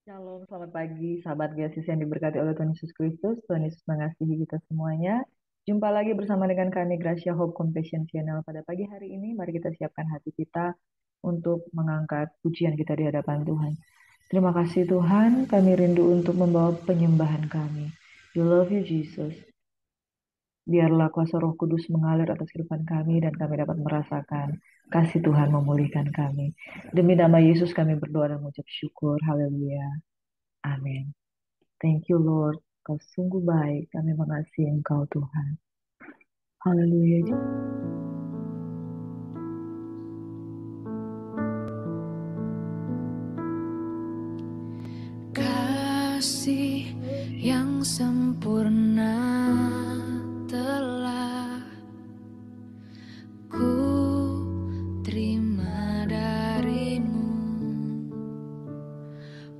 Shalom, selamat pagi, sahabat Genesis yang diberkati oleh Tuhan Yesus Kristus. Tuhan Yesus mengasihi kita semuanya. Jumpa lagi bersama dengan kami Gracia Hope Compassion Channel pada pagi hari ini. Mari kita siapkan hati kita untuk mengangkat pujian kita di hadapan Tuhan. Terima kasih Tuhan, kami rindu untuk membawa penyembahan kami. We love you Jesus. Biarlah kuasa Roh Kudus mengalir atas kehidupan kami dan kami dapat merasakan kasih Tuhan memulihkan kami. Demi nama Yesus kami berdoa dan mengucap syukur. Haleluya. Amin. Thank you Lord, Kau sungguh baik, kami mengasihi Engkau Tuhan. Haleluya. Kasih yang sempurna telah ku terima darimu,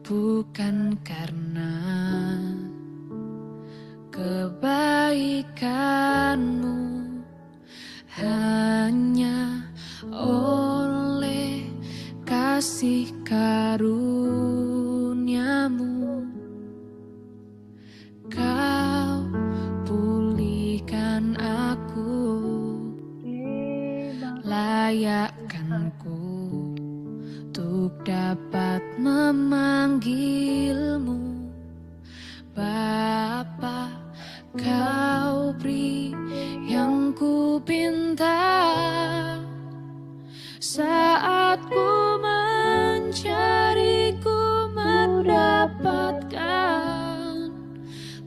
bukan karena kebaikanmu, hanya oleh kasih karuniamu Kau pulihkan aku, layakkan ku untuk dapat memanggilmu Bapa. Kau beri yang ku pinta saat ku mencari, ku mendapatkan.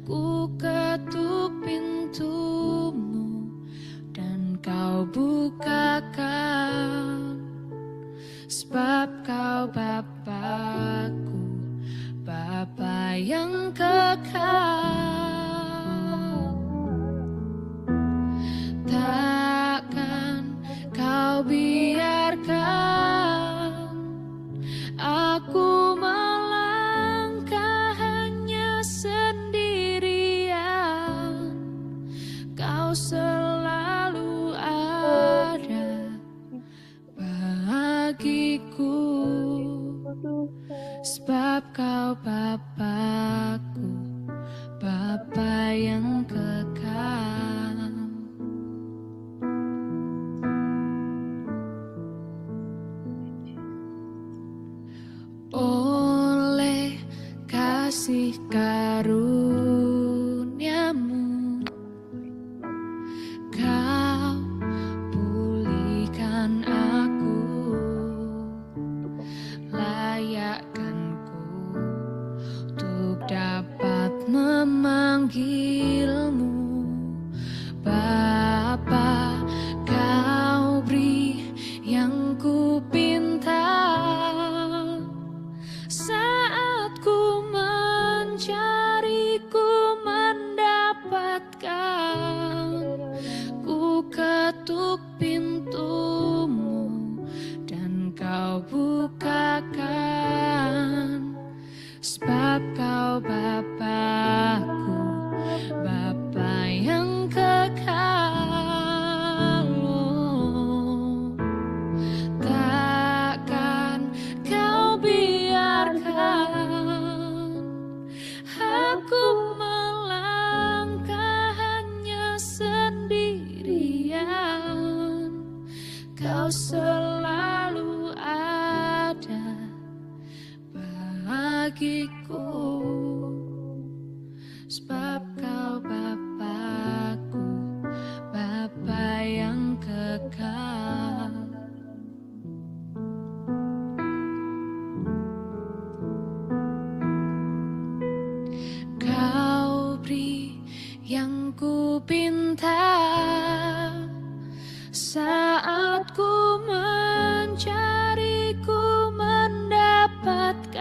Ku ketuk pintumu dan kau bukakan, sebab kau Bapakku, Bapa yang kekal. Takkan kau biarkan aku melangkah hanya sendirian. Kau selalu ada bagiku, sebab kau Bapakku, Bapa yang kekal. Oleh kasih karuniamu, kau pulihkan aku, layakkan ku untuk dapat memanggilmu Bapa. Kau beri yang ku pinta saat ku mencari, ku mendapatkan. Ku ketuk pintumu dan kau bukakan, sebab kau Bapakku, Bapa yang kekal. Takkan kau biarkan aku melangkah hanya sendirian. Kau selalu ada bagiku, sebab kau Bapakku, Bapa yang kekal. Kau beri yang ku pinta saat ku mencari, ku mendapatkan.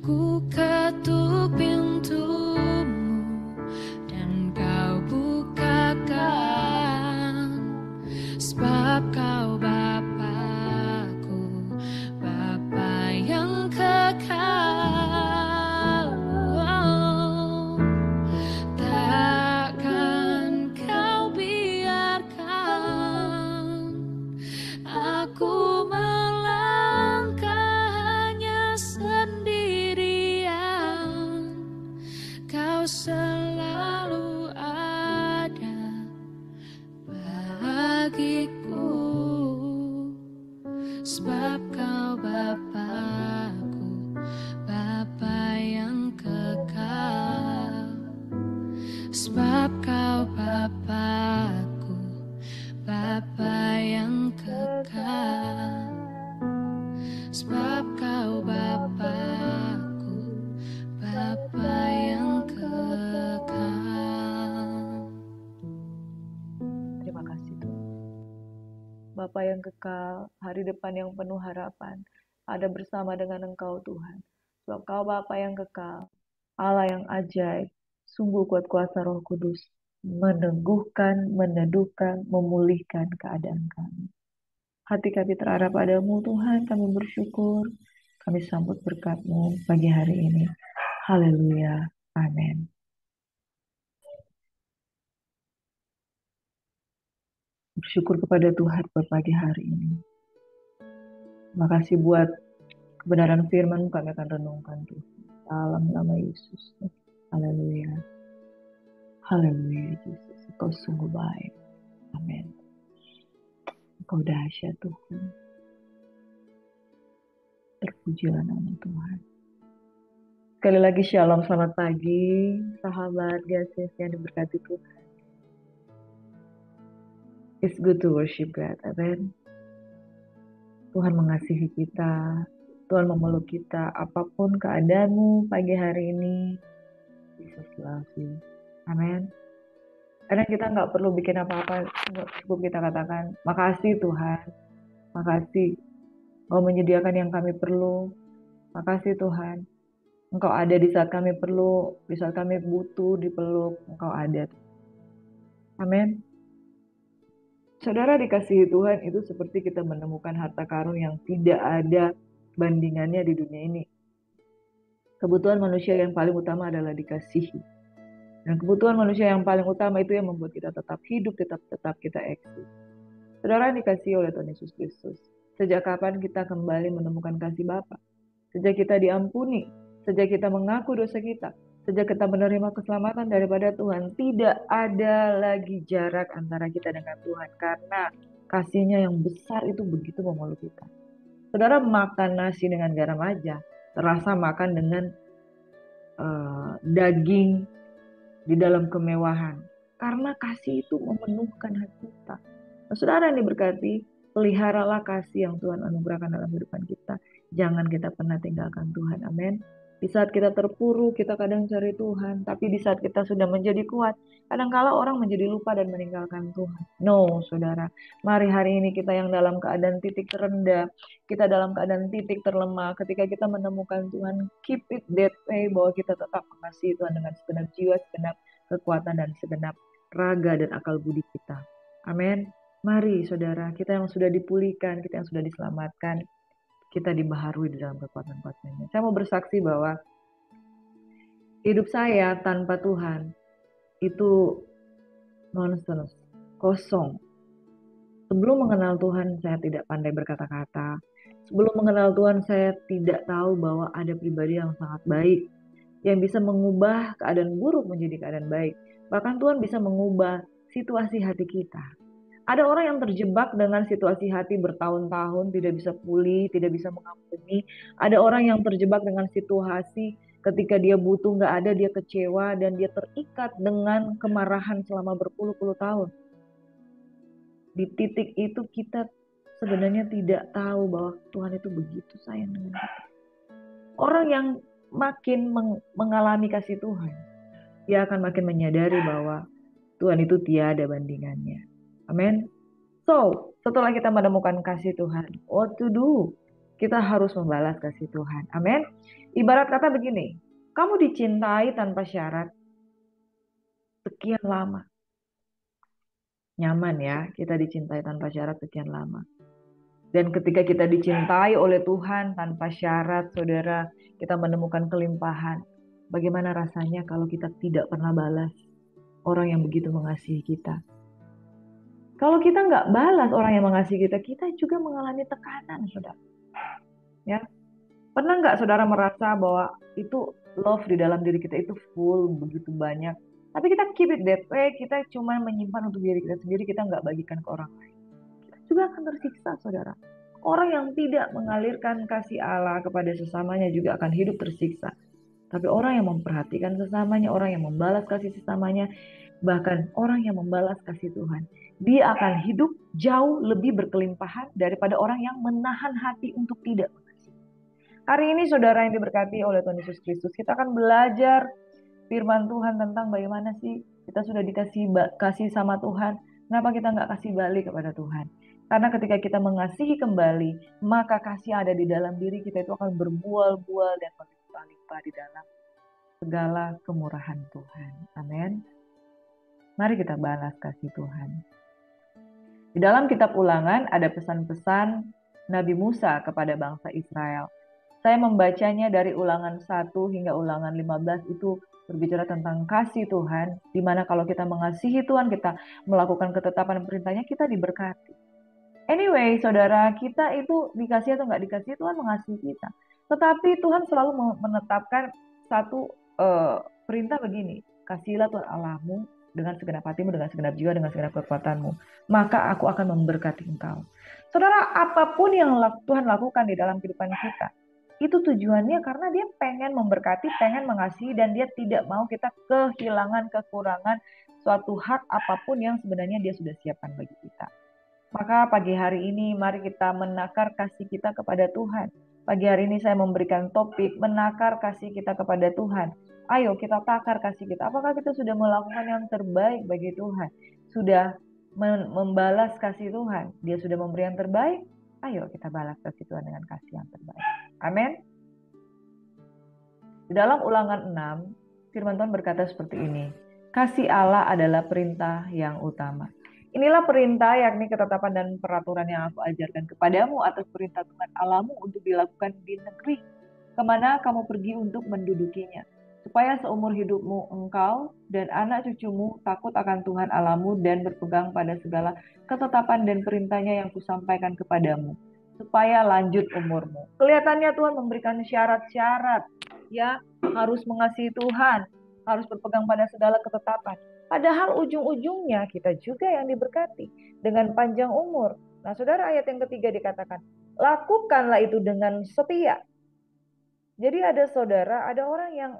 Ku ketuk pintumu dan kau bukakan, sebab kau Bapakku, Bapa yang kekal. Takkan kau biarkan aku melangkah hanya sendirian. bagiku, sebab Kau Bapa-Ku, Bapa yang kekal. Sebab Kau Bapa-Ku, Bapa yang kekal. Sebab Kau Bapa-Ku, Bapa yang kekal. Terima kasih Tuhan. Bapa yang kekal, hari depan yang penuh harapan, ada bersama dengan Engkau Tuhan. Sebab Kau Bapa yang kekal, Allah yang ajaib, sungguh kuat kuasa Roh Kudus, meneguhkan, meneduhkan, memulihkan keadaan kami. Hati kami terarah padamu Tuhan, kami bersyukur, kami sambut berkat-Mu pagi hari ini. Haleluya, amin. Bersyukur kepada Tuhan buat pagi hari ini. Terima kasih buat kebenaran firman kami akan renungkan Tuhan. Dalam nama Yesus. Haleluya. Haleluya Yesus. Engkau sungguh baik. Amin. Engkau dahsyat Tuhan. Terpujilah nama Tuhan. Sekali lagi shalom, selamat pagi. Sahabat Gases yang diberkati Tuhan. It's good to worship God. Amin. Tuhan mengasihi kita. Tuhan memeluk kita. Apapun keadaanmu pagi hari ini, Jesus loves you. Amin. Karena kita nggak perlu bikin apa-apa, cukup kita katakan, makasih Tuhan, makasih Engkau menyediakan yang kami perlu, makasih Tuhan, Engkau ada di saat kami perlu, di saat kami butuh dipeluk, Engkau ada. Amin. Saudara dikasihi Tuhan, itu seperti kita menemukan harta karun yang tidak ada bandingannya di dunia ini. Kebutuhan manusia yang paling utama adalah dikasihi. Dan kebutuhan manusia yang paling utama itu yang membuat kita tetap hidup, tetap kita eksis. Saudara dikasihi oleh Tuhan Yesus Kristus. Sejak kapan kita kembali menemukan kasih Bapa? Sejak kita diampuni, sejak kita mengaku dosa kita, sejak kita menerima keselamatan daripada Tuhan, tidak ada lagi jarak antara kita dengan Tuhan. Karena kasih-Nya yang besar itu begitu memeluk kita. Saudara makan nasi dengan garam aja, terasa makan dengan daging di dalam kemewahan. Karena kasih itu memenuhkan hati kita. Nah, saudara yang diberkati, peliharalah kasih yang Tuhan anugerahkan dalam kehidupan kita. Jangan kita pernah tinggalkan Tuhan. Amin. Di saat kita terpuruk, kita kadang cari Tuhan. Tapi di saat kita sudah menjadi kuat, kadangkala orang menjadi lupa dan meninggalkan Tuhan. No, saudara. Mari hari ini kita yang dalam keadaan titik terendah, kita dalam keadaan titik terlemah. Ketika kita menemukan Tuhan, keep it that way, bahwa kita tetap mengasihi Tuhan dengan segenap jiwa, segenap kekuatan, dan segenap raga dan akal budi kita. Amin. Mari saudara, kita yang sudah dipulihkan, kita yang sudah diselamatkan, kita dibaharui di dalam kekuatan-kuatan-Nya. Saya mau bersaksi bahwa hidup saya tanpa Tuhan itu nonsense, kosong. Sebelum mengenal Tuhan, saya tidak pandai berkata-kata. Sebelum mengenal Tuhan, saya tidak tahu bahwa ada pribadi yang sangat baik, yang bisa mengubah keadaan buruk menjadi keadaan baik. Bahkan Tuhan bisa mengubah situasi hati kita. Ada orang yang terjebak dengan situasi hati bertahun-tahun, tidak bisa pulih, tidak bisa mengampuni. Ada orang yang terjebak dengan situasi ketika dia butuh nggak ada, dia kecewa dan dia terikat dengan kemarahan selama berpuluh-puluh tahun. Di titik itu kita sebenarnya tidak tahu bahwa Tuhan itu begitu sayang dengan kita. Orang yang makin mengalami kasih Tuhan, dia akan makin menyadari bahwa Tuhan itu tiada bandingannya. Amin. So, setelah kita menemukan kasih Tuhan, what to do? Kita harus membalas kasih Tuhan. Amin. Ibarat kata begini, kamu dicintai tanpa syarat sekian lama. Nyaman ya, kita dicintai tanpa syarat sekian lama. Dan ketika kita dicintai oleh Tuhan tanpa syarat, saudara, kita menemukan kelimpahan. Bagaimana rasanya kalau kita tidak pernah balas orang yang begitu mengasihi kita? Kalau kita nggak balas orang yang mengasihi kita, kita juga mengalami tekanan, saudara. Ya, pernah nggak saudara merasa bahwa itu love di dalam diri kita itu full, begitu banyak, tapi kita keep it that way, kita cuma menyimpan untuk diri kita sendiri, kita nggak bagikan ke orang lain. juga akan tersiksa, saudara. Orang yang tidak mengalirkan kasih Allah kepada sesamanya juga akan hidup tersiksa. Tapi orang yang memperhatikan sesamanya, orang yang membalas kasih sesamanya, bahkan orang yang membalas kasih Tuhan, dia akan hidup jauh lebih berkelimpahan daripada orang yang menahan hati untuk tidak mengasihi. Hari ini saudara yang diberkati oleh Tuhan Yesus Kristus, kita akan belajar firman Tuhan tentang bagaimana sih kita sudah dikasih kasih sama Tuhan, kenapa kita nggak kasih balik kepada Tuhan? Karena ketika kita mengasihi kembali, maka kasih yang ada di dalam diri kita itu akan berbuah-buah dan berlimpah-limpah di dalam segala kemurahan Tuhan. Amin. Mari kita balas kasih Tuhan. Di dalam kitab Ulangan ada pesan-pesan Nabi Musa kepada bangsa Israel. Saya membacanya dari Ulangan 1 hingga Ulangan 15 itu berbicara tentang kasih Tuhan, di mana kalau kita mengasihi Tuhan, kita melakukan ketetapan perintahnya, kita diberkati. Anyway, saudara, kita itu dikasih atau nggak dikasih, Tuhan mengasihi kita. Tetapi Tuhan selalu menetapkan satu perintah begini, kasihilah Tuhan Allahmu dengan segenap hatimu, dengan segenap jiwa, dengan segenap kekuatanmu, maka aku akan memberkati engkau. Saudara, apapun yang Tuhan lakukan di dalam kehidupan kita, itu tujuannya karena dia pengen memberkati, pengen mengasihi, dan dia tidak mau kita kehilangan, kekurangan suatu hak apapun yang sebenarnya dia sudah siapkan bagi kita. Maka pagi hari ini mari kita menakar kasih kita kepada Tuhan. Pagi hari ini saya memberikan topik menakar kasih kita kepada Tuhan. Ayo kita takar kasih kita. Apakah kita sudah melakukan yang terbaik bagi Tuhan? Sudah membalas kasih Tuhan? Dia sudah memberi yang terbaik? Ayo kita balas kasih Tuhan dengan kasih yang terbaik. Amin. Di dalam Ulangan 6, firman Tuhan berkata seperti ini. Kasih Allah adalah perintah yang utama. Inilah perintah, yakni ketetapan dan peraturan yang aku ajarkan kepadamu atas perintah Tuhan Allahmu untuk dilakukan di negeri kemana kamu pergi untuk mendudukinya. Supaya seumur hidupmu engkau dan anak cucumu takut akan Tuhan Allahmu dan berpegang pada segala ketetapan dan perintahnya yang kusampaikan kepadamu. Supaya lanjut umurmu. Kelihatannya Tuhan memberikan syarat-syarat, ya, harus mengasihi Tuhan, harus berpegang pada segala ketetapan. Padahal ujung-ujungnya kita juga yang diberkati dengan panjang umur. Nah, saudara, ayat yang ketiga dikatakan, lakukanlah itu dengan setia. Jadi ada saudara, ada orang yang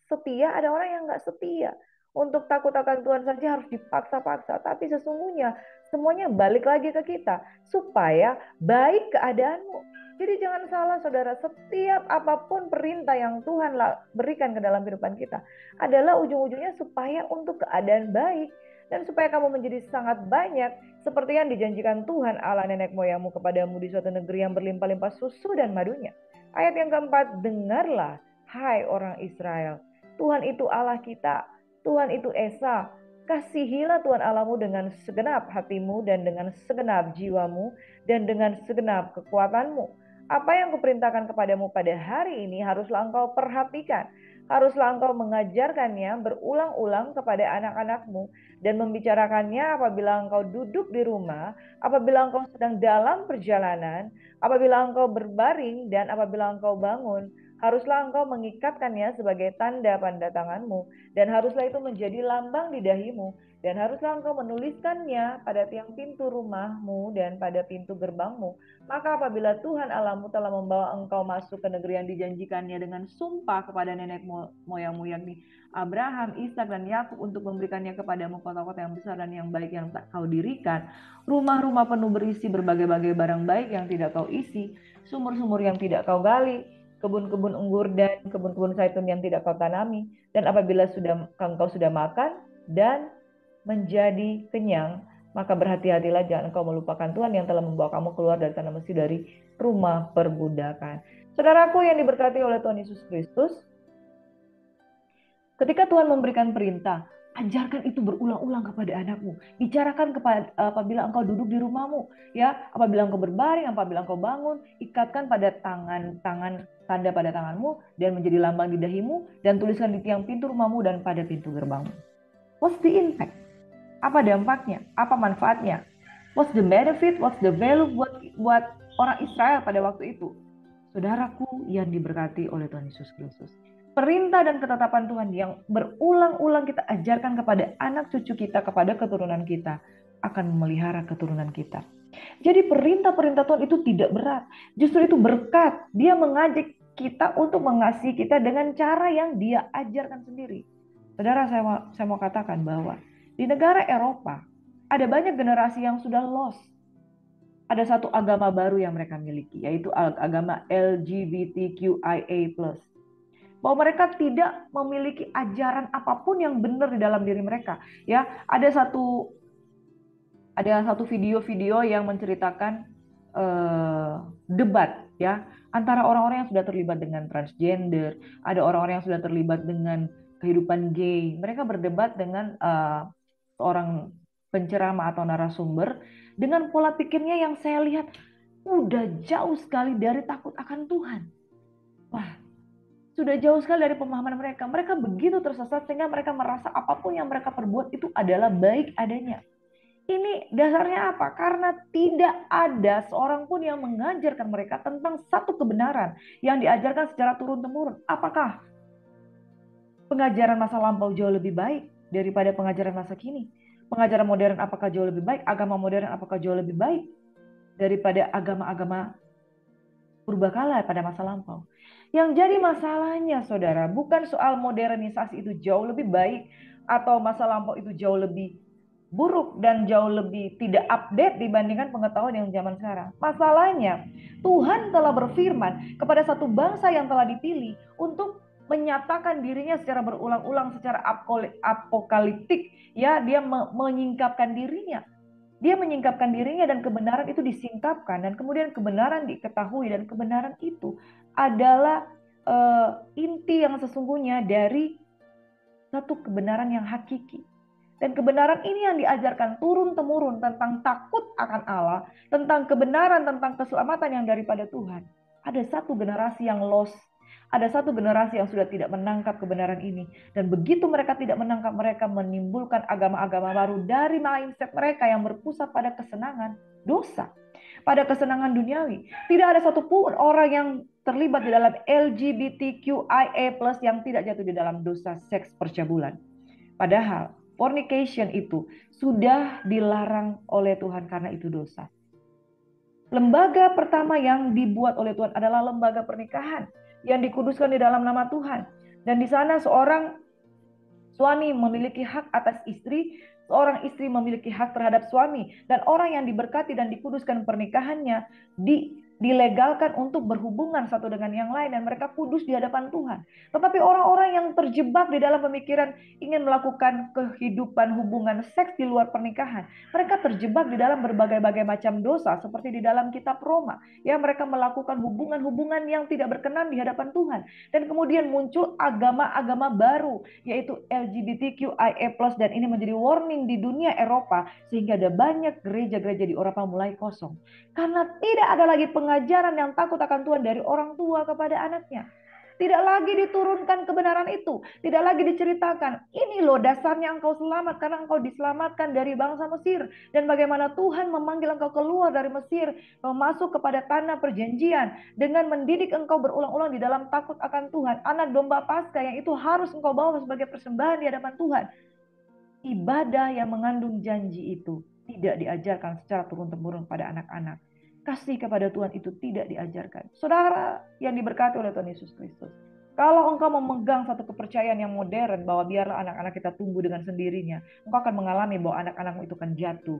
setia, ada orang yang nggak setia. Untuk takut akan Tuhan saja harus dipaksa-paksa. Tapi sesungguhnya semuanya balik lagi ke kita. Supaya baik keadaanmu. Jadi jangan salah saudara, setiap apapun perintah yang Tuhan berikan ke dalam kehidupan kita adalah ujung-ujungnya supaya untuk keadaan baik. Dan supaya kamu menjadi sangat banyak seperti yang dijanjikan Tuhan Allah nenek moyangmu kepadamu di suatu negeri yang berlimpah-limpah susu dan madunya. Ayat yang keempat, dengarlah hai orang Israel. Tuhan itu Allah kita, Tuhan itu Esa. Kasihilah Tuhan Allahmu dengan segenap hatimu dan dengan segenap jiwamu dan dengan segenap kekuatanmu. Apa yang kuperintahkan kepadamu pada hari ini haruslah engkau perhatikan. Haruslah engkau mengajarkannya berulang-ulang kepada anak-anakmu dan membicarakannya apabila engkau duduk di rumah, apabila engkau sedang dalam perjalanan, apabila engkau berbaring dan apabila engkau bangun. Haruslah engkau mengikatkannya sebagai tanda pada tanganmu, dan haruslah itu menjadi lambang di dahimu, dan haruslah engkau menuliskannya pada tiang pintu rumahmu dan pada pintu gerbangmu. Maka apabila Tuhan Allahmu telah membawa engkau masuk ke negeri yang dijanjikannya dengan sumpah kepada nenek moyangmu, yakni Abraham, Ishak, dan Yakub, untuk memberikannya kepadamu kota-kota yang besar dan yang baik yang tak kau dirikan, rumah-rumah penuh berisi berbagai-bagai barang baik yang tidak kau isi, sumur-sumur yang tidak kau gali, kebun-kebun anggur dan kebun-kebun zaitun yang tidak kau tanami. Dan apabila engkau sudah makan dan menjadi kenyang, maka berhati-hatilah jangan engkau melupakan Tuhan yang telah membawa kamu keluar dari tanah Mesir, dari rumah perbudakan. Saudaraku yang diberkati oleh Tuhan Yesus Kristus, ketika Tuhan memberikan perintah, ajarkan itu berulang-ulang kepada anakmu. Bicarakan apabila engkau duduk di rumahmu, ya, apabila engkau berbaring, apabila engkau bangun, ikatkan pada tangan tanda pada tanganmu dan menjadi lambang di dahimu, dan tuliskan di tiang pintu rumahmu dan pada pintu gerbangmu. What's the impact? Apa dampaknya? Apa manfaatnya? What's the benefit? What's the value buat orang Israel pada waktu itu? Saudaraku yang diberkati oleh Tuhan Yesus Kristus, perintah dan ketetapan Tuhan yang berulang-ulang kita ajarkan kepada anak cucu kita, kepada keturunan kita, akan memelihara keturunan kita. Jadi perintah-perintah Tuhan itu tidak berat. Justru itu berkat. Dia mengajak kita untuk mengasihi kita dengan cara yang dia ajarkan sendiri. Saudara, saya mau katakan bahwa di negara Eropa ada banyak generasi yang sudah lost. Ada satu agama baru yang mereka miliki, yaitu agama LGBTQIA+. Bahwa mereka tidak memiliki ajaran apapun yang benar di dalam diri mereka. Ya, ada satu video-video yang menceritakan debat ya antara orang-orang yang sudah terlibat dengan transgender, ada orang-orang yang sudah terlibat dengan kehidupan gay. Mereka berdebat dengan seorang penceramah atau narasumber dengan pola pikirnya yang saya lihat udah jauh sekali dari takut akan Tuhan. Wah, sudah jauh sekali dari pemahaman mereka. Mereka begitu tersesat sehingga mereka merasa apapun yang mereka perbuat itu adalah baik adanya. Ini dasarnya apa? Karena tidak ada seorang pun yang mengajarkan mereka tentang satu kebenaran yang diajarkan secara turun-temurun. Apakah pengajaran masa lampau jauh lebih baik daripada pengajaran masa kini? Pengajaran modern apakah jauh lebih baik? Agama modern apakah jauh lebih baik daripada agama-agama purbakala pada masa lampau? Yang jadi masalahnya, saudara, bukan soal modernisasi itu jauh lebih baik atau masa lampau itu jauh lebih buruk dan jauh lebih tidak update dibandingkan pengetahuan yang zaman sekarang. Masalahnya, Tuhan telah berfirman kepada satu bangsa yang telah dipilih untuk menyatakan dirinya secara berulang-ulang, secara apokaliptik. Ya, dia menyingkapkan dirinya. Dia menyingkapkan dirinya dan kebenaran itu disingkapkan dan kemudian kebenaran diketahui dan kebenaran itu adalah inti yang sesungguhnya dari satu kebenaran yang hakiki. Dan kebenaran ini yang diajarkan turun-temurun tentang takut akan Allah, tentang kebenaran, tentang keselamatan yang daripada Tuhan. Ada satu generasi yang lost, ada satu generasi yang sudah tidak menangkap kebenaran ini. Dan begitu mereka tidak menangkap, mereka menimbulkan agama-agama baru dari mindset mereka yang berpusat pada kesenangan, dosa, pada kesenangan duniawi. Tidak ada satupun orang yang terlibat di dalam LGBTQIA+ yang tidak jatuh di dalam dosa seks percabulan. Padahal fornication itu sudah dilarang oleh Tuhan karena itu dosa. Lembaga pertama yang dibuat oleh Tuhan adalah lembaga pernikahan yang dikuduskan di dalam nama Tuhan. Dan di sana seorang suami memiliki hak atas istri, seorang istri memiliki hak terhadap suami, dan orang yang diberkati dan dikuduskan pernikahannya dilegalkan untuk berhubungan satu dengan yang lain dan mereka kudus di hadapan Tuhan. Tetapi orang-orang yang terjebak di dalam pemikiran ingin melakukan kehidupan hubungan seks di luar pernikahan, mereka terjebak di dalam berbagai-bagai macam dosa seperti di dalam kitab Roma. Ya, mereka melakukan hubungan-hubungan yang tidak berkenan di hadapan Tuhan. Dan kemudian muncul agama-agama baru yaitu LGBTQIA+, dan ini menjadi warning di dunia Eropa sehingga ada banyak gereja-gereja di Eropa mulai kosong. Karena tidak ada lagi pengajaran yang takut akan Tuhan dari orang tua kepada anaknya. Tidak lagi diturunkan kebenaran itu. Tidak lagi diceritakan, ini loh dasarnya engkau selamat karena engkau diselamatkan dari bangsa Mesir. Dan bagaimana Tuhan memanggil engkau keluar dari Mesir, masuk kepada tanah perjanjian. Dengan mendidik engkau berulang-ulang di dalam takut akan Tuhan. Anak domba Paskah yang itu harus engkau bawa sebagai persembahan di hadapan Tuhan. Ibadah yang mengandung janji itu tidak diajarkan secara turun-temurun pada anak-anak. Kasih kepada Tuhan itu tidak diajarkan. Saudara yang diberkati oleh Tuhan Yesus Kristus, kalau engkau memegang satu kepercayaan yang modern bahwa biarlah anak-anak kita tumbuh dengan sendirinya, engkau akan mengalami bahwa anak-anakmu itu akan jatuh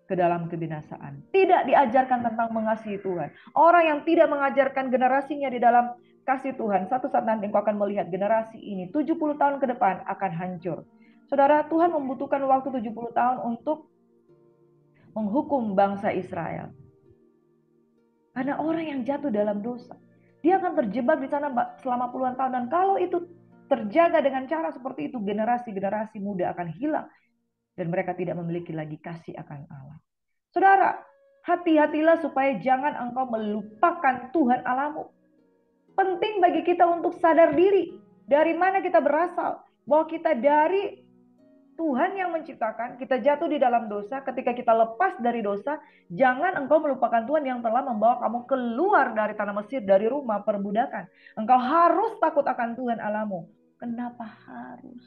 ke dalam kebinasaan. Tidak diajarkan tentang mengasihi Tuhan. Orang yang tidak mengajarkan generasinya di dalam kasih Tuhan, satu saat nanti engkau akan melihat generasi ini 70 tahun ke depan akan hancur. Saudara, Tuhan membutuhkan waktu 70 tahun untuk menghukum bangsa Israel. Karena orang yang jatuh dalam dosa, dia akan terjebak di sana selama puluhan tahun. Dan kalau itu terjaga dengan cara seperti itu, generasi-generasi muda akan hilang. Dan mereka tidak memiliki lagi kasih akan Allah. Saudara, hati-hatilah supaya jangan engkau melupakan Tuhan Allahmu. Penting bagi kita untuk sadar diri. Dari mana kita berasal. Bahwa kita dari Tuhan yang menciptakan, kita jatuh di dalam dosa. Ketika kita lepas dari dosa, jangan engkau melupakan Tuhan yang telah membawa kamu keluar dari tanah Mesir, dari rumah perbudakan. Engkau harus takut akan Tuhan Allahmu. Kenapa harus?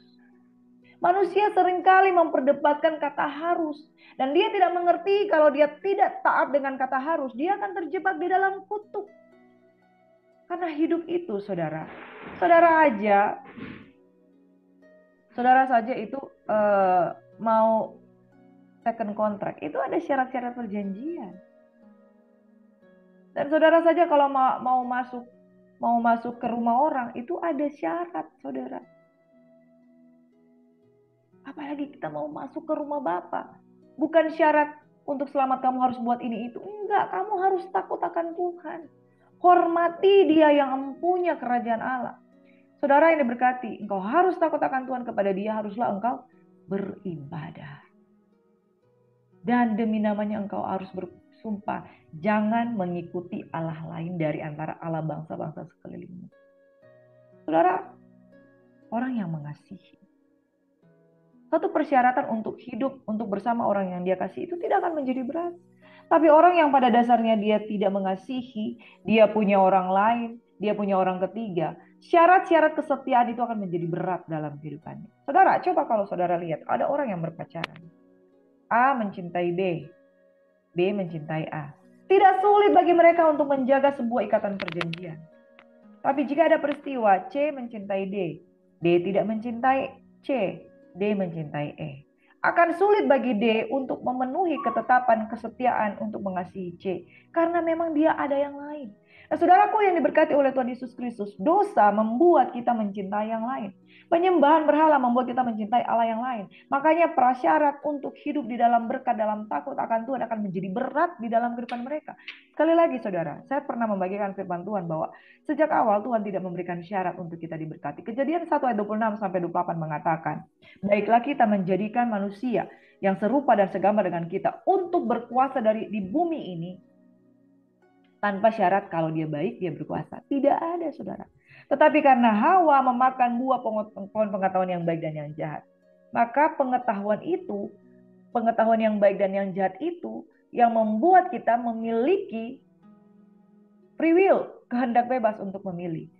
Manusia seringkali memperdebatkan kata harus. Dan dia tidak mengerti kalau dia tidak taat dengan kata harus, dia akan terjebak di dalam kutuk. Karena hidup itu, saudara. Saudara saja itu mau second contract, itu ada syarat-syarat perjanjian. Dan saudara saja kalau mau masuk ke rumah orang, itu ada syarat, saudara. Apalagi kita mau masuk ke rumah Bapa. Bukan syarat untuk selamat kamu harus buat ini itu. Enggak, kamu harus takut akan Tuhan. Hormati Dia yang mempunyai kerajaan Allah. Saudara yang diberkati, engkau harus takut akan Tuhan, kepada Dia haruslah engkau beribadah. Dan demi namanya engkau harus bersumpah, jangan mengikuti Allah lain dari antara Allah bangsa-bangsa sekelilingmu. Saudara, orang yang mengasihi, satu persyaratan untuk hidup, untuk bersama orang yang dia kasih itu tidak akan menjadi berat. Tapi orang yang pada dasarnya dia tidak mengasihi, dia punya orang lain, dia punya orang ketiga, syarat-syarat kesetiaan itu akan menjadi berat dalam kehidupannya. Saudara, coba kalau saudara lihat, ada orang yang berpacaran. A mencintai B, B mencintai A. Tidak sulit bagi mereka untuk menjaga sebuah ikatan perjanjian. Tapi jika ada peristiwa C mencintai D, D tidak mencintai C, D mencintai E, akan sulit bagi D untuk memenuhi ketetapan kesetiaan untuk mengasihi C, karena memang dia ada yang lain. Nah, saudaraku yang diberkati oleh Tuhan Yesus Kristus, dosa membuat kita mencintai yang lain. Penyembahan berhala membuat kita mencintai Allah yang lain. Makanya prasyarat untuk hidup di dalam berkat, dalam takut akan Tuhan akan menjadi berat di dalam kehidupan mereka. Sekali lagi saudara, saya pernah membagikan firman Tuhan bahwa sejak awal Tuhan tidak memberikan syarat untuk kita diberkati. Kejadian 1 ayat 26 sampai 28 mengatakan, baiklah kita menjadikan manusia yang serupa dan segambar dengan kita untuk berkuasa di bumi ini, tanpa syarat kalau dia baik, dia berkuasa. Tidak ada, saudara. Tetapi karena Hawa memakan buah pohon pengetahuan yang baik dan yang jahat, maka pengetahuan yang baik dan yang jahat itu yang membuat kita memiliki free will, kehendak bebas untuk memilih.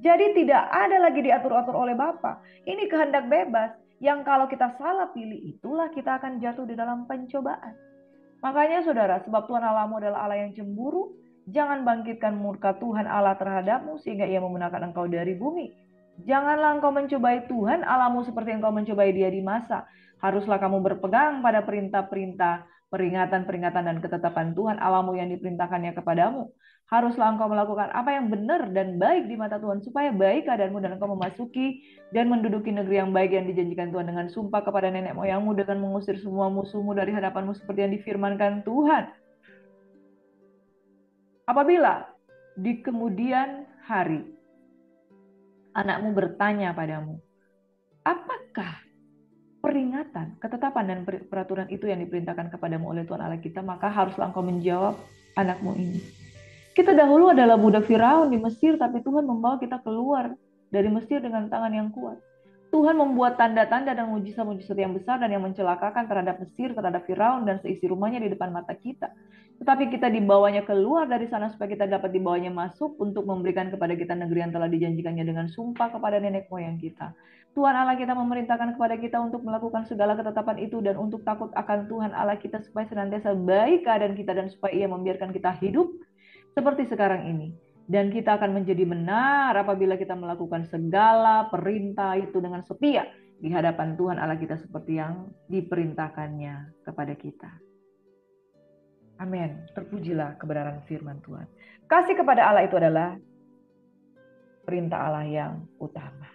Jadi tidak ada lagi diatur-atur oleh Bapa. Ini kehendak bebas yang kalau kita salah pilih, itulah kita akan jatuh di dalam pencobaan. Makanya saudara, sebab Tuhan Allahmu adalah Allah yang cemburu, jangan bangkitkan murka Tuhan Allah terhadapmu sehingga ia memenangkan engkau dari bumi. Janganlah engkau mencobai Tuhan Allahmu seperti engkau mencobai dia di masa. Haruslah kamu berpegang pada perintah-perintah, peringatan-peringatan dan ketetapan Tuhan Allahmu yang diperintahkannya kepadamu. Haruslah engkau melakukan apa yang benar dan baik di mata Tuhan, supaya baik keadaanmu dan engkau memasuki dan menduduki negeri yang baik yang dijanjikan Tuhan dengan sumpah kepada nenek moyangmu, dengan mengusir semua musuhmu dari hadapanmu seperti yang difirmankan Tuhan. Apabila di kemudian hari anakmu bertanya padamu, apakah peringatan, ketetapan dan peraturan itu yang diperintahkan kepadamu oleh Tuhan Allah kita, maka haruslah engkau menjawab, anakmu ini. Kita dahulu adalah budak Firaun di Mesir, tapi Tuhan membawa kita keluar dari Mesir dengan tangan yang kuat. Tuhan membuat tanda-tanda dan mujizat-mujizat yang besar dan yang mencelakakan terhadap Mesir, terhadap Firaun dan seisi rumahnya di depan mata kita. Tetapi kita dibawanya keluar dari sana supaya kita dapat dibawanya masuk untuk memberikan kepada kita negeri yang telah dijanjikannya dengan sumpah kepada nenek moyang kita. Tuhan Allah kita memerintahkan kepada kita untuk melakukan segala ketetapan itu dan untuk takut akan Tuhan Allah kita supaya senantiasa baik keadaan kita dan supaya Ia membiarkan kita hidup seperti sekarang ini. Dan kita akan menjadi benar apabila kita melakukan segala perintah itu dengan setia di hadapan Tuhan Allah kita seperti yang diperintahkannya kepada kita. Amin. Terpujilah kebenaran firman Tuhan. Kasih kepada Allah itu adalah perintah Allah yang utama.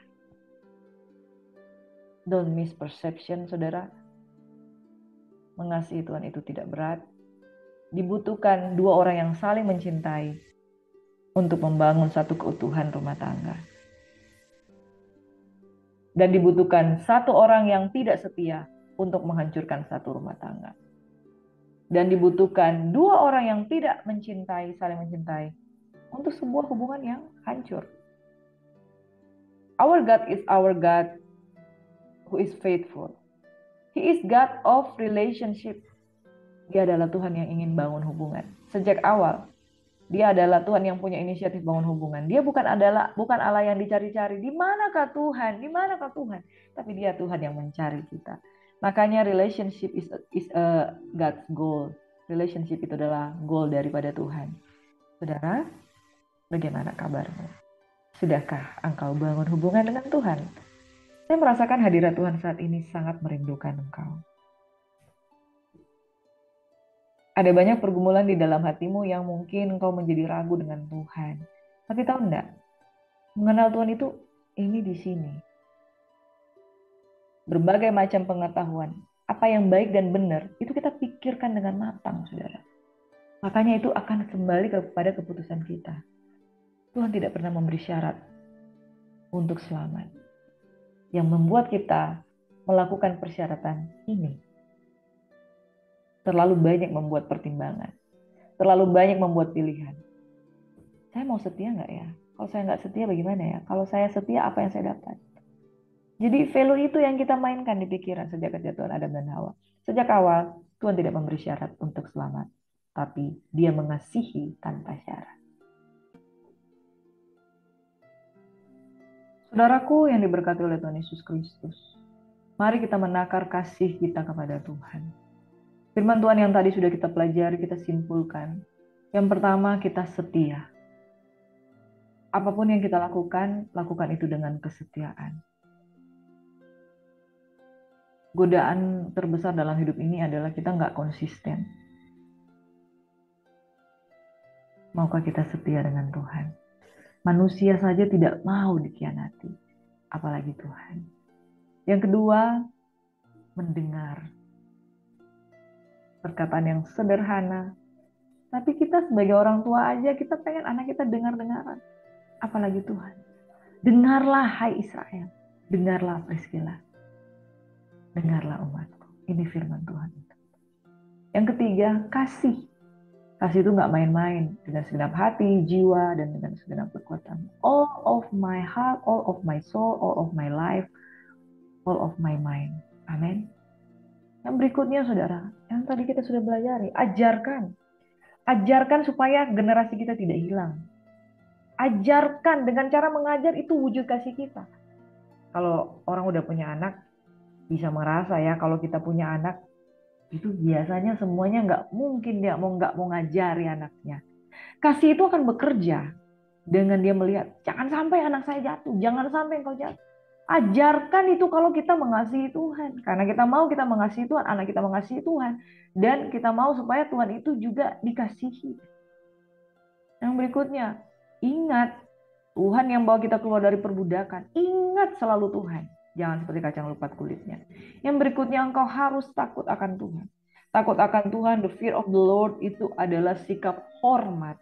Don't miss perception, saudara. Mengasihi Tuhan itu tidak berat. Dibutuhkan dua orang yang saling mencintai untuk membangun satu keutuhan rumah tangga. Dan dibutuhkan satu orang yang tidak setia untuk menghancurkan satu rumah tangga. Dan dibutuhkan dua orang yang tidak mencintai, saling mencintai, untuk sebuah hubungan yang hancur. Our God is our God who is faithful. He is God of relationship. Dia adalah Tuhan yang ingin bangun hubungan. Sejak awal, Dia adalah Tuhan yang punya inisiatif bangun hubungan. Dia bukan Allah yang dicari-cari. Di manakah Tuhan? Di manakah Tuhan? Tapi dia Tuhan yang mencari kita. Makanya relationship is a God's goal. Relationship itu adalah goal daripada Tuhan. Saudara, bagaimana kabarmu? Sudahkah engkau bangun hubungan dengan Tuhan? Saya merasakan hadirat Tuhan saat ini sangat merindukan engkau. Ada banyak pergumulan di dalam hatimu yang mungkin engkau menjadi ragu dengan Tuhan. Tapi tahu enggak, mengenal Tuhan itu ini di sini. Berbagai macam pengetahuan, apa yang baik dan benar, itu kita pikirkan dengan matang, saudara. Makanya itu akan kembali kepada keputusan kita. Tuhan tidak pernah memberi syarat untuk selamat. Yang membuat kita melakukan persyaratan ini. Terlalu banyak membuat pertimbangan. Terlalu banyak membuat pilihan. Saya mau setia nggak ya? Kalau saya nggak setia bagaimana ya? Kalau saya setia apa yang saya dapat? Jadi value itu yang kita mainkan di pikiran sejak kejatuhan Adam dan Hawa. Sejak awal Tuhan tidak memberi syarat untuk selamat. Tapi dia mengasihi tanpa syarat. Saudaraku yang diberkati oleh Tuhan Yesus Kristus. Mari kita menakar kasih kita kepada Tuhan. Firman Tuhan yang tadi sudah kita pelajari, kita simpulkan. Yang pertama, kita setia. Apapun yang kita lakukan itu dengan kesetiaan. Godaan terbesar dalam hidup ini adalah kita nggak konsisten. Maukah kita setia dengan Tuhan? Manusia saja tidak mau dikhianati, apalagi Tuhan. Yang kedua, mendengar. Perkataan yang sederhana, tapi kita sebagai orang tua aja kita pengen anak kita dengar-dengaran, apalagi Tuhan. Dengarlah hai Israel, dengarlah Priscilla, dengarlah umatku. Ini firman Tuhan. Yang ketiga, kasih. Kasih itu nggak main-main, dengan segenap hati, jiwa, dan dengan segenap kekuatan. All of my heart, all of my soul, all of my life, all of my mind. Amin. Yang berikutnya saudara, yang tadi kita sudah belajar, ajarkan. Ajarkan supaya generasi kita tidak hilang. Ajarkan, dengan cara mengajar itu wujud kasih kita. Kalau orang udah punya anak, bisa merasa ya kalau kita punya anak, itu biasanya semuanya nggak mungkin dia nggak mau ngajari anaknya. Kasih itu akan bekerja dengan dia melihat, jangan sampai anak saya jatuh, jangan sampai engkau jatuh. Ajarkan itu kalau kita mengasihi Tuhan. Karena kita mau kita mengasihi Tuhan, anak kita mengasihi Tuhan. Dan kita mau supaya Tuhan itu juga dikasihi. Yang berikutnya, ingat Tuhan yang bawa kita keluar dari perbudakan. Ingat selalu Tuhan. Jangan seperti kacang lupat kulitnya. Yang berikutnya, engkau harus takut akan Tuhan. Takut akan Tuhan, the fear of the Lord itu adalah sikap hormat.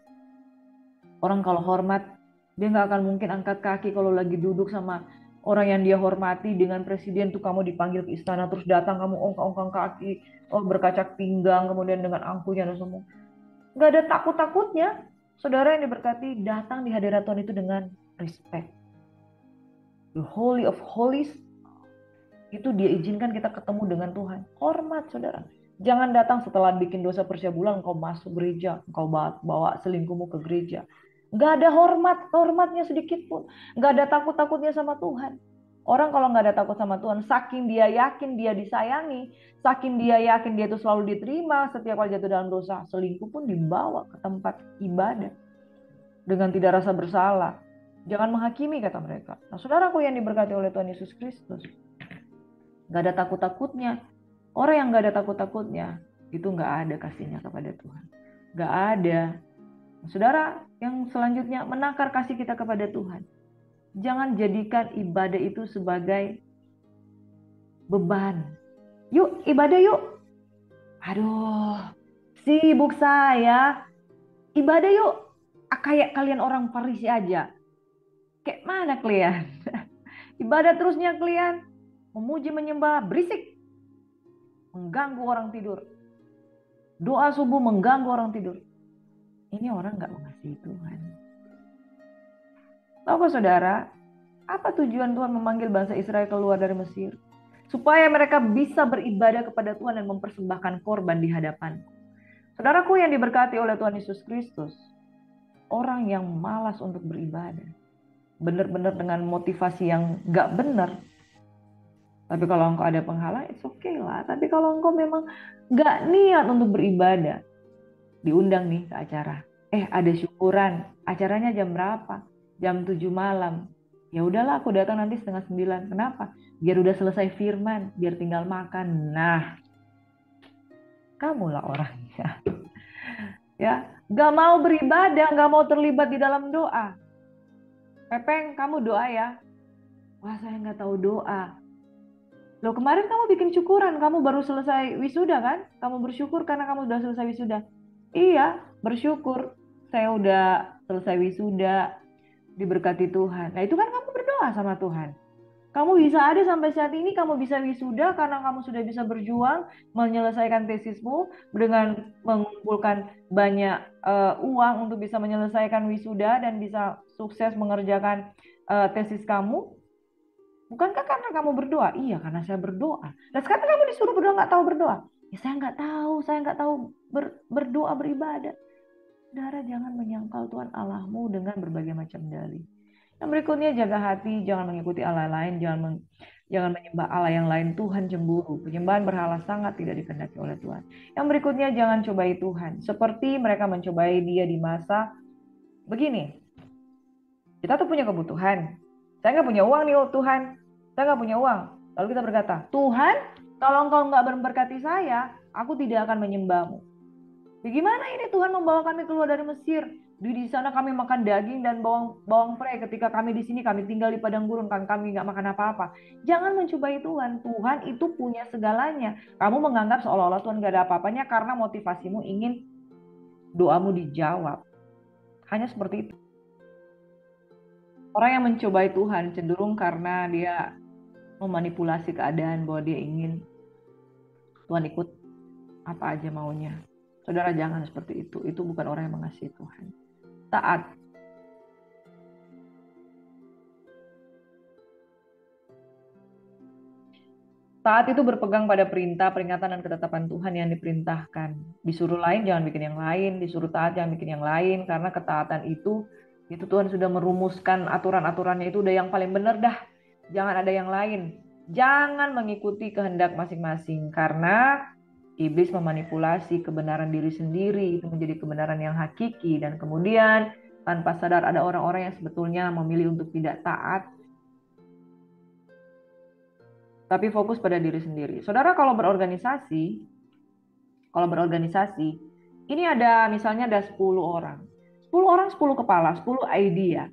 Orang kalau hormat, dia nggak akan mungkin angkat kaki kalau lagi duduk sama orang yang dia hormati. Dengan presiden tuh kamu dipanggil ke istana, terus datang kamu ongkang-ongkang kaki, berkacak pinggang, kemudian dengan angkuhnya dan semua. Nggak ada takut-takutnya. Saudara yang diberkati, datang di hadirat Tuhan itu dengan respect. The Holy of Holies, itu dia izinkan kita ketemu dengan Tuhan. Hormat saudara. Jangan datang setelah bikin dosa persyabulan, engkau masuk gereja, engkau bawa selingkuhmu ke gereja. Nggak ada hormatnya sedikit pun. Nggak ada takut-takutnya sama Tuhan. Orang kalau nggak ada takut sama Tuhan, saking dia yakin dia disayangi, saking dia yakin dia itu selalu diterima, setiap kali jatuh dalam dosa, selingkuh pun dibawa ke tempat ibadah dengan tidak rasa bersalah. Jangan menghakimi, kata mereka. Nah, saudaraku yang diberkati oleh Tuhan Yesus Kristus, nggak ada takut-takutnya. Orang yang nggak ada takut-takutnya, itu nggak ada kasihnya kepada Tuhan. Nggak ada. Saudara, yang selanjutnya menakar kasih kita kepada Tuhan. Jangan jadikan ibadah itu sebagai beban. Yuk, ibadah yuk. Aduh, sibuk saya. Ibadah yuk. Kayak kalian orang Farisi aja. Kayak mana kalian? Ibadah terusnya kalian. Memuji, menyembah, berisik. Mengganggu orang tidur. Doa subuh mengganggu orang tidur. Ini orang gak mengasihi Tuhan. Tahu saudara, apa tujuan Tuhan memanggil bangsa Israel keluar dari Mesir? Supaya mereka bisa beribadah kepada Tuhan dan mempersembahkan korban di hadapan. Saudaraku yang diberkati oleh Tuhan Yesus Kristus. orang yang malas untuk beribadah. Benar-benar dengan motivasi yang gak benar. Tapi kalau engkau ada penghalang, it's okay lah. Tapi kalau engkau memang gak niat untuk beribadah, diundang nih ke acara. Ada syukuran, acaranya jam berapa? Jam 7 malam. Ya udahlah, aku datang nanti setengah 9. Kenapa? Biar udah selesai firman, biar tinggal makan. Nah, kamulah orangnya. Ya, gak mau beribadah, gak mau terlibat di dalam doa. Pepeng, kamu doa ya. Wah, saya nggak tahu doa. Loh, kemarin kamu bikin syukuran, kamu baru selesai wisuda kan? Kamu bersyukur karena kamu udah selesai wisuda. Iya, bersyukur. Saya udah selesai wisuda, diberkati Tuhan. Nah, itu kan kamu berdoa sama Tuhan. Kamu bisa ada sampai saat ini, kamu bisa wisuda karena kamu sudah bisa berjuang menyelesaikan tesismu dengan mengumpulkan banyak uang untuk bisa menyelesaikan wisuda dan bisa sukses mengerjakan tesis kamu. Bukankah karena kamu berdoa? Iya, karena saya berdoa. Dan sekarang kamu disuruh berdoa, nggak tahu berdoa. Ya, saya nggak tahu berdoa, beribadah. Saudara, jangan menyangkal Tuhan Allahmu dengan berbagai macam dalih. Yang berikutnya, jaga hati, jangan mengikuti Allah lain, jangan menyembah Allah yang lain. Tuhan cemburu. Penyembahan berhala sangat tidak dikehendaki oleh Tuhan. Yang berikutnya, jangan cobai Tuhan. Seperti mereka mencobai dia di masa begini. Kita tuh punya kebutuhan. Saya nggak punya uang nih, oh Tuhan. Saya nggak punya uang. Lalu kita berkata, Tuhan, kalau engkau nggak memberkati saya, aku tidak akan menyembahmu. Bagaimana ini Tuhan membawa kami keluar dari Mesir? Di sana kami makan daging dan bawang prei. Ketika kami di sini, kami tinggal di padang gurun, kan kami nggak makan apa-apa. Jangan mencobai Tuhan. Tuhan itu punya segalanya. Kamu menganggap seolah-olah Tuhan nggak ada apa-apanya karena motivasimu ingin doamu dijawab. Hanya seperti itu. Orang yang mencobai Tuhan cenderung karena dia memanipulasi keadaan bahwa dia ingin Tuhan ikut apa aja maunya. Saudara, jangan seperti itu. Itu bukan orang yang mengasihi Tuhan. Taat. Taat itu berpegang pada perintah, peringatan, dan ketetapan Tuhan yang diperintahkan. Disuruh lain, jangan bikin yang lain. Disuruh taat, jangan bikin yang lain. Karena ketaatan itu Tuhan sudah merumuskan aturan-aturannya, itu udah yang paling benar dah. Jangan ada yang lain. Jangan mengikuti kehendak masing-masing. Karena iblis memanipulasi kebenaran diri sendiri itu menjadi kebenaran yang hakiki. Dan kemudian tanpa sadar ada orang-orang yang sebetulnya memilih untuk tidak taat, tapi fokus pada diri sendiri. Saudara, kalau berorganisasi, ini ada misalnya ada 10 orang. 10 orang, 10 kepala, 10 idea.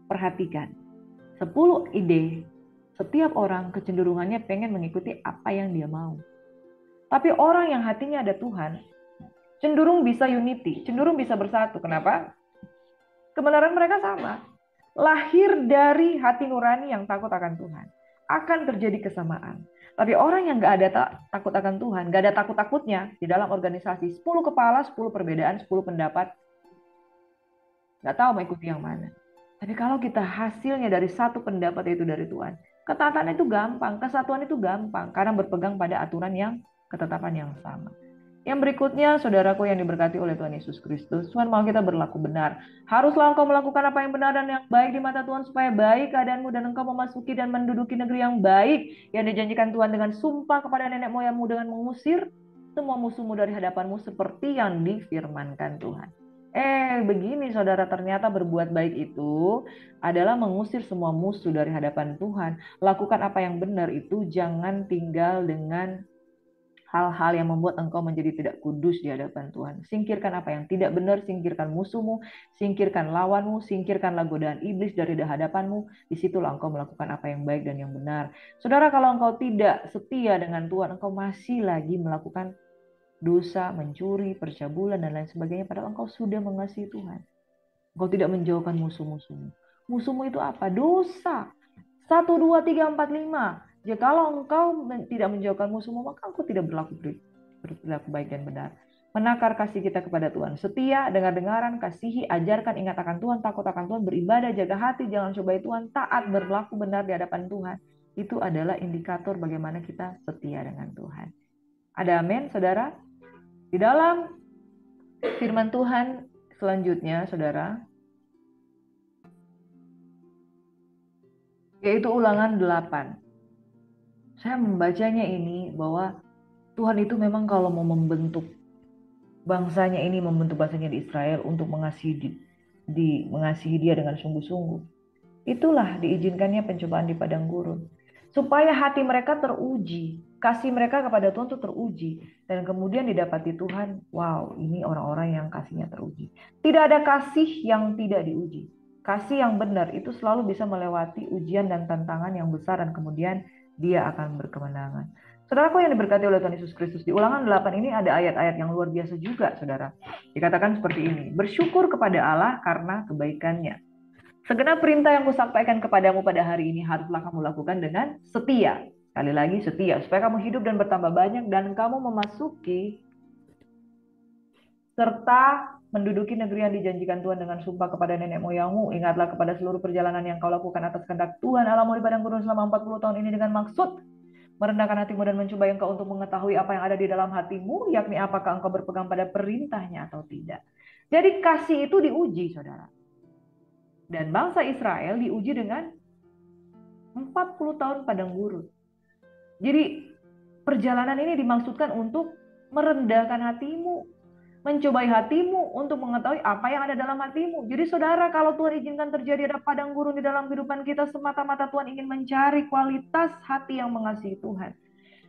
Perhatikan, 10 ide. Setiap orang kecenderungannya pengen mengikuti apa yang dia mau. Tapi orang yang hatinya ada Tuhan, cenderung bisa unity, cenderung bisa bersatu. Kenapa? Kebenaran mereka sama. Lahir dari hati nurani yang takut akan Tuhan. Akan terjadi kesamaan. Tapi orang yang gak ada takut akan Tuhan, gak ada takut-takutnya di dalam organisasi, 10 kepala, 10 perbedaan, 10 pendapat, gak tahu mau ikuti yang mana. Tapi kalau kita hasilnya dari satu pendapat, yaitu dari Tuhan, ketaatan itu gampang, kesatuan itu gampang, karena berpegang pada aturan yang ketetapan yang sama. Yang berikutnya, saudaraku yang diberkati oleh Tuhan Yesus Kristus, Tuhan mau kita berlaku benar. Haruslah engkau melakukan apa yang benar dan yang baik di mata Tuhan, supaya baik keadaanmu dan engkau memasuki dan menduduki negeri yang baik, yang dijanjikan Tuhan dengan sumpah kepada nenek moyangmu dengan mengusir semua musuhmu dari hadapanmu seperti yang difirmankan Tuhan. Begini saudara, ternyata berbuat baik itu adalah mengusir semua musuh dari hadapan Tuhan. Lakukan apa yang benar itu, jangan tinggal dengan hal-hal yang membuat engkau menjadi tidak kudus di hadapan Tuhan. Singkirkan apa yang tidak benar, singkirkan musuhmu, singkirkan lawanmu, singkirkanlah godaan iblis dari hadapanmu. Disitulah engkau melakukan apa yang baik dan yang benar. Saudara, kalau engkau tidak setia dengan Tuhan, engkau masih lagi melakukan dosa, mencuri, percabulan, dan lain sebagainya, padahal engkau sudah mengasihi Tuhan. Engkau tidak menjauhkan musuh-musuhmu. Musuhmu itu apa? Dosa. 1, 2, 3, 4, 5. Jikalau engkau tidak menjauhkan musuhmu, maka engkau tidak berlaku baik dan benar. Menakar kasih kita kepada Tuhan. Setia, dengar-dengaran, kasihi, ajarkan, ingat akan Tuhan, takut akan Tuhan, beribadah, jaga hati, jangan cobai Tuhan, taat, berlaku benar di hadapan Tuhan. Itu adalah indikator bagaimana kita setia dengan Tuhan. Ada amin, saudara? Di dalam firman Tuhan, selanjutnya, saudara, yaitu Ulangan 8. Saya membacanya ini bahwa Tuhan itu memang kalau mau membentuk bangsanya ini, membentuk bangsanya di Israel untuk mengasihi dia dengan sungguh-sungguh. Itulah diizinkannya pencobaan di padang gurun. Supaya hati mereka teruji, kasih mereka kepada Tuhan itu teruji. Dan kemudian didapati Tuhan, wow, ini orang-orang yang kasihnya teruji. Tidak ada kasih yang tidak diuji. Kasih yang benar itu selalu bisa melewati ujian dan tantangan yang besar dan kemudian dia akan berkemenangan. Saudaraku yang diberkati oleh Tuhan Yesus Kristus, di Ulangan 8 ini ada ayat-ayat yang luar biasa juga, saudara. Dikatakan seperti ini, bersyukur kepada Allah karena kebaikannya. Segenap perintah yang kusampaikan kepadamu pada hari ini haruslah kamu lakukan dengan setia. Sekali lagi setia, supaya kamu hidup dan bertambah banyak dan kamu memasuki serta menduduki negeri yang dijanjikan Tuhan dengan sumpah kepada nenek moyangmu. Ingatlah kepada seluruh perjalanan yang kau lakukan atas kehendak Tuhan Allahmu di padang gurun selama 40 tahun ini dengan maksud merendahkan hatimu dan mencoba engkau untuk mengetahui apa yang ada di dalam hatimu, yakni apakah engkau berpegang pada perintahnya atau tidak. Jadi kasih itu diuji, saudara. Dan bangsa Israel diuji dengan 40 tahun padang gurun. Jadi perjalanan ini dimaksudkan untuk merendahkan hatimu, mencobai hatimu untuk mengetahui apa yang ada dalam hatimu. Jadi saudara, kalau Tuhan izinkan terjadi ada padang gurun di dalam kehidupan kita, semata-mata Tuhan ingin mencari kualitas hati yang mengasihi Tuhan.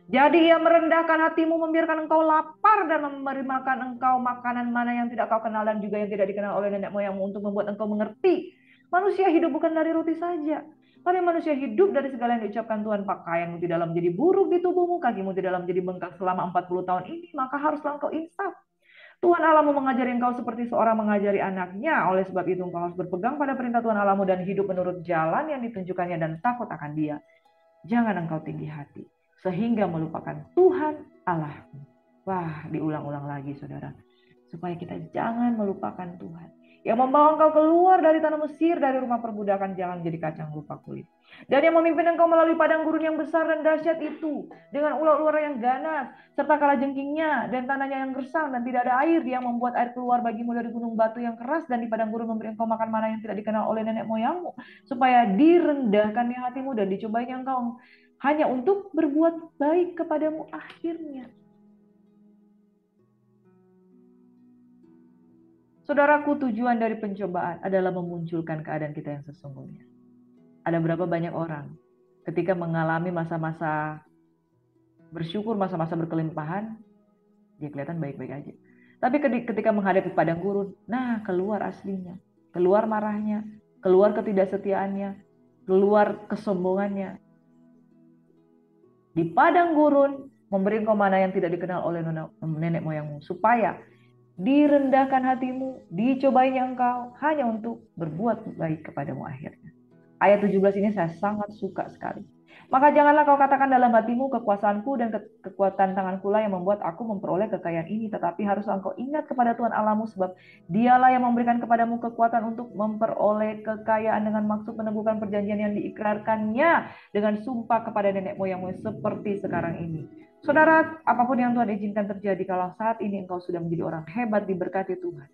Jadi ia merendahkan hatimu, membiarkan engkau lapar dan memberi makan engkau makanan mana yang tidak kau kenal dan juga yang tidak dikenal oleh nenek moyangmu untuk membuat engkau mengerti. Manusia hidup bukan dari roti saja, tapi manusia hidup dari segala yang diucapkan Tuhan. Pakaianmu tidak dalam menjadi buruk di tubuhmu, kakimu tidak dalam menjadi bengkak selama 40 tahun ini, maka haruslah engkau insaf. Tuhan Allahmu mengajari engkau seperti seorang mengajari anaknya. Oleh sebab itu engkau harus berpegang pada perintah Tuhan Allahmu dan hidup menurut jalan yang ditunjukkannya dan takut akan Dia. Jangan engkau tinggi hati sehingga melupakan Tuhan Allahmu. Wah, diulang-ulang lagi saudara. Supaya kita jangan melupakan Tuhan. Yang membawa engkau keluar dari tanah Mesir, dari rumah perbudakan, jangan jadi kacang lupa kulit. Dan yang memimpin engkau melalui padang gurun yang besar dan dahsyat itu, dengan ular-ular yang ganas, serta kalajengkingnya, dan tanahnya yang gersang, dan tidak ada air, dia membuat air keluar bagimu dari gunung batu yang keras, dan di padang gurun memberi engkau makan mana yang tidak dikenal oleh nenek moyangmu, supaya direndahkannya hatimu dan dicobainya engkau, hanya untuk berbuat baik kepadamu akhirnya. Saudaraku, tujuan dari pencobaan adalah memunculkan keadaan kita yang sesungguhnya. Ada berapa banyak orang ketika mengalami masa-masa bersyukur, masa-masa berkelimpahan, dia kelihatan baik-baik aja. Tapi ketika menghadapi padang gurun, nah keluar aslinya, keluar marahnya, keluar ketidaksetiaannya, keluar kesombongannya. Di padang gurun memberi engkau mana yang tidak dikenal oleh nenek moyangmu, supaya direndahkan hatimu, dicobainya engkau hanya untuk berbuat baik kepadamu akhirnya. Ayat 17 ini saya sangat suka sekali. Maka janganlah kau katakan dalam hatimu, kekuasaanku dan kekuatan tanganku lah yang membuat aku memperoleh kekayaan ini. Tetapi harus engkau ingat kepada Tuhan Allahmu, sebab Dialah yang memberikan kepadamu kekuatan untuk memperoleh kekayaan dengan maksud meneguhkan perjanjian yang diikrarkannya dengan sumpah kepada nenek moyangmu seperti sekarang ini. Saudara, apapun yang Tuhan izinkan terjadi, kalau saat ini engkau sudah menjadi orang hebat diberkati Tuhan,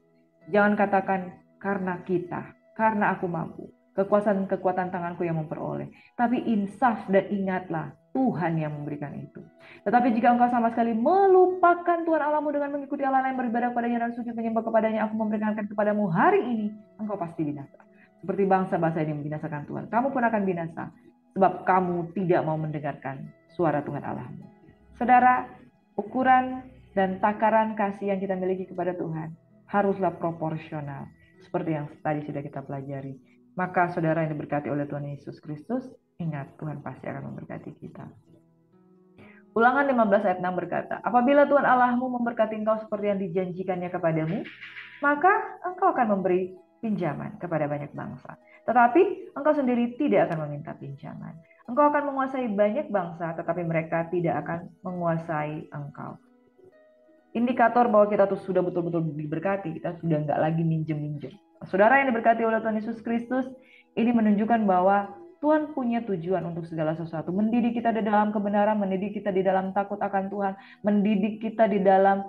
jangan katakan karena kita, karena aku mampu, kekuatan tanganku yang memperoleh. Tapi insaf dan ingatlah, Tuhan yang memberikan itu. Tetapi jika engkau sama sekali melupakan Tuhan Allahmu dengan mengikuti Allah lain, beribadah kepadanya dan sujud menyembah kepadanya, aku memberikan kepadamu hari ini, engkau pasti binasa. Seperti bangsa-bangsa ini membinasakan Tuhan, kamu pun akan binasa, sebab kamu tidak mau mendengarkan suara Tuhan Allahmu. Saudara, ukuran dan takaran kasih yang kita miliki kepada Tuhan haruslah proporsional, seperti yang tadi sudah kita pelajari. Maka saudara yang diberkati oleh Tuhan Yesus Kristus, ingat Tuhan pasti akan memberkati kita. Ulangan 15 ayat 6 berkata, apabila Tuhan Allahmu memberkati engkau seperti yang dijanjikannya kepadamu, maka engkau akan memberi pinjaman kepada banyak bangsa. Tetapi engkau sendiri tidak akan meminta pinjaman. Engkau akan menguasai banyak bangsa, tetapi mereka tidak akan menguasai engkau. Indikator bahwa kita tuh sudah betul-betul diberkati, kita sudah nggak lagi minjem-minjem. Saudara yang diberkati oleh Tuhan Yesus Kristus, ini menunjukkan bahwa Tuhan punya tujuan untuk segala sesuatu. Mendidik kita di dalam kebenaran, mendidik kita di dalam takut akan Tuhan, mendidik kita di dalam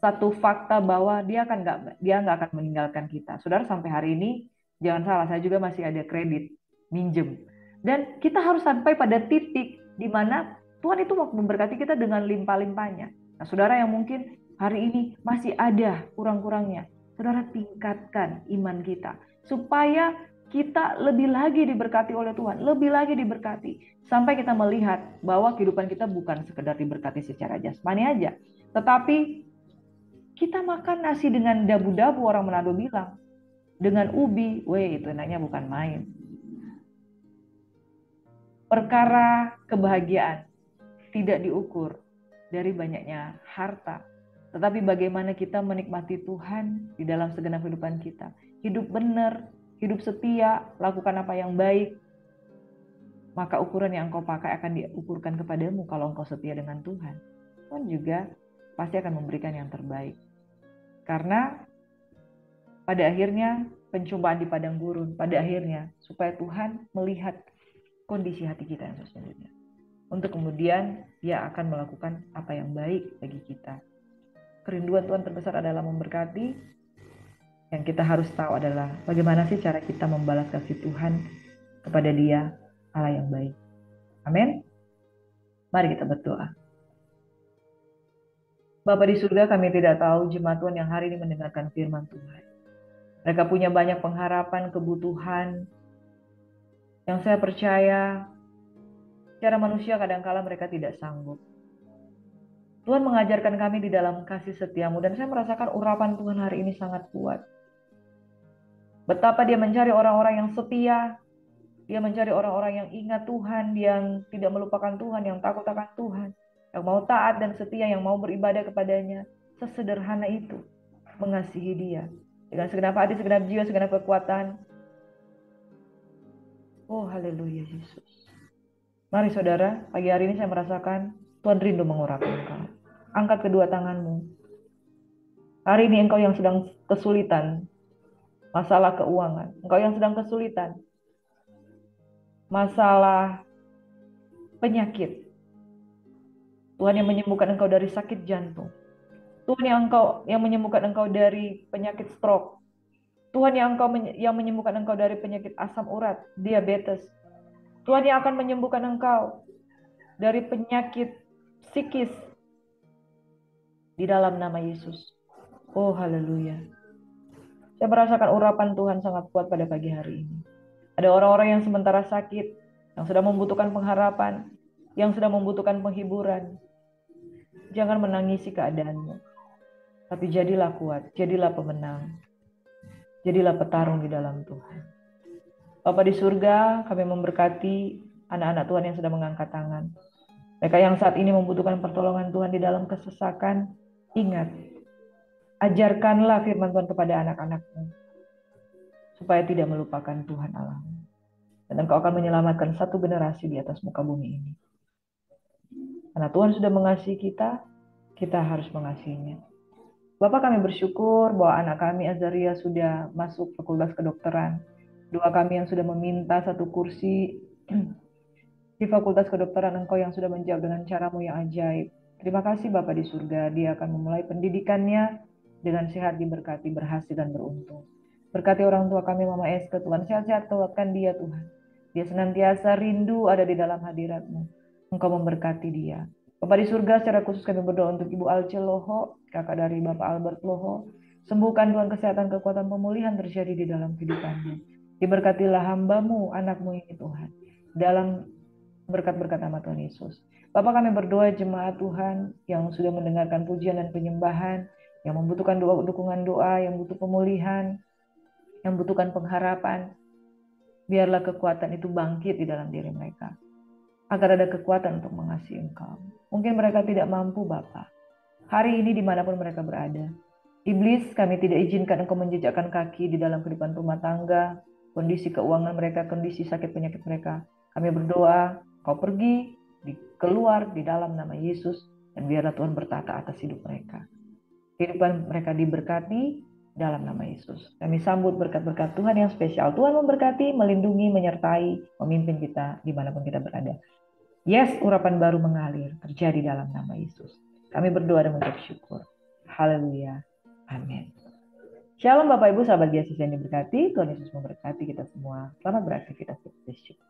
satu fakta bahwa dia nggak akan meninggalkan kita. Saudara, sampai hari ini jangan salah, saya juga masih ada kredit minjem. Dan kita harus sampai pada titik di mana Tuhan itu mau memberkati kita dengan limpah-limpahnya. Nah, saudara yang mungkin hari ini masih ada kurang-kurangnya, saudara tingkatkan iman kita supaya kita lebih lagi diberkati oleh Tuhan, lebih lagi diberkati sampai kita melihat bahwa kehidupan kita bukan sekedar diberkati secara jasmani aja, tetapi kita makan nasi dengan dabu-dabu, orang Manado bilang, dengan ubi, weh itu enaknya bukan main. Perkara kebahagiaan tidak diukur dari banyaknya harta, tetapi bagaimana kita menikmati Tuhan di dalam segenap kehidupan kita. Hidup benar, hidup setia, lakukan apa yang baik, maka ukuran yang engkau pakai akan diukurkan kepadamu kalau engkau setia dengan Tuhan. Tuhan juga pasti akan memberikan yang terbaik. Karena pada akhirnya pencobaan di padang gurun, pada akhirnya supaya Tuhan melihat kondisi hati kita yang sesungguhnya. Untuk kemudian dia akan melakukan apa yang baik bagi kita. Kerinduan Tuhan terbesar adalah memberkati. Yang kita harus tahu adalah bagaimana sih cara kita membalas kasih Tuhan kepada Dia, Allah yang baik. Amin. Mari kita berdoa. Bapa di surga, kami tidak tahu jemaat Tuhan yang hari ini mendengarkan firman Tuhan. Mereka punya banyak pengharapan, kebutuhan, yang saya percaya secara manusia kadangkala mereka tidak sanggup. Tuhan mengajarkan kami di dalam kasih setiamu, dan saya merasakan urapan Tuhan hari ini sangat kuat. Betapa dia mencari orang-orang yang setia, dia mencari orang-orang yang ingat Tuhan, yang tidak melupakan Tuhan, yang takut akan Tuhan, yang mau taat dan setia, yang mau beribadah kepadanya. Sesederhana itu mengasihi dia dengan segenap hati, segenap jiwa, segenap kekuatan. Oh haleluya Yesus. Mari saudara, pagi hari ini saya merasakan Tuhan rindu mengurapi engkau. Angkat kedua tanganmu. Hari ini engkau yang sedang kesulitan masalah keuangan, engkau yang sedang kesulitan masalah penyakit, Tuhan yang menyembuhkan engkau dari sakit jantung, Tuhan yang menyembuhkan engkau dari penyakit stroke, Tuhan yang menyembuhkan engkau dari penyakit asam urat, diabetes, Tuhan yang akan menyembuhkan engkau dari penyakit psikis di dalam nama Yesus. Oh haleluya. Saya merasakan urapan Tuhan sangat kuat pada pagi hari ini. Ada orang-orang yang sementara sakit, yang sedang membutuhkan pengharapan, yang sedang membutuhkan penghiburan. Jangan menangisi keadaanmu, tapi jadilah kuat, jadilah pemenang, jadilah petarung di dalam Tuhan. Bapa di surga, kami memberkati anak-anak Tuhan yang sedang mengangkat tangan. Mereka yang saat ini membutuhkan pertolongan Tuhan di dalam kesesakan, ingat, ajarkanlah firman Tuhan kepada anak-anakmu, supaya tidak melupakan Tuhan Allah. Dan engkau akan menyelamatkan satu generasi di atas muka bumi ini. Karena Tuhan sudah mengasihi kita, kita harus mengasihinya. Bapak, kami bersyukur bahwa anak kami Azaria sudah masuk fakultas kedokteran. Doa kami yang sudah meminta satu kursi di fakultas kedokteran, engkau yang sudah menjawab dengan caramu yang ajaib. Terima kasih Bapak di surga, dia akan memulai pendidikannya dengan sehat, diberkati, berhasil dan beruntung. Berkati orang tua kami Mama Eske, Tuhan sehat-sehat kuatkan dia Tuhan. Dia senantiasa rindu ada di dalam hadirat-Mu. Engkau memberkati dia. Bapak di surga, secara khusus kami berdoa untuk Ibu Alce Loho, kakak dari Bapak Albert Loho. Sembuhkan Tuhan kesehatan, kekuatan, pemulihan terjadi di dalam kehidupannya. Diberkatilah hamba-Mu, anak-Mu ini Tuhan. Dalam berkat-berkat nama Tuhan Yesus. Bapak, kami berdoa jemaat Tuhan yang sudah mendengarkan pujian dan penyembahan, yang membutuhkan dukungan doa, yang butuh pemulihan, yang membutuhkan pengharapan. Biarlah kekuatan itu bangkit di dalam diri mereka, agar ada kekuatan untuk mengasihi Engkau. Mungkin mereka tidak mampu Bapa. Hari ini dimanapun mereka berada, iblis, kami tidak izinkan Engkau menjejakkan kaki di dalam kehidupan rumah tangga, kondisi keuangan mereka, kondisi sakit penyakit mereka. Kami berdoa, Kau pergi, keluar di dalam nama Yesus, dan biarlah Tuhan bertata atas hidup mereka. Kehidupan mereka diberkati dalam nama Yesus. Kami sambut berkat-berkat Tuhan yang spesial. Tuhan memberkati, melindungi, menyertai, memimpin kita dimanapun kita berada. Yes, urapan baru mengalir terjadi dalam nama Yesus. Kami berdoa dan mengucap syukur. Haleluya. Amin. Shalom Bapak Ibu sahabat Yesus yang diberkati. Tuhan Yesus memberkati kita semua. Selamat beraktivitas bersyukur.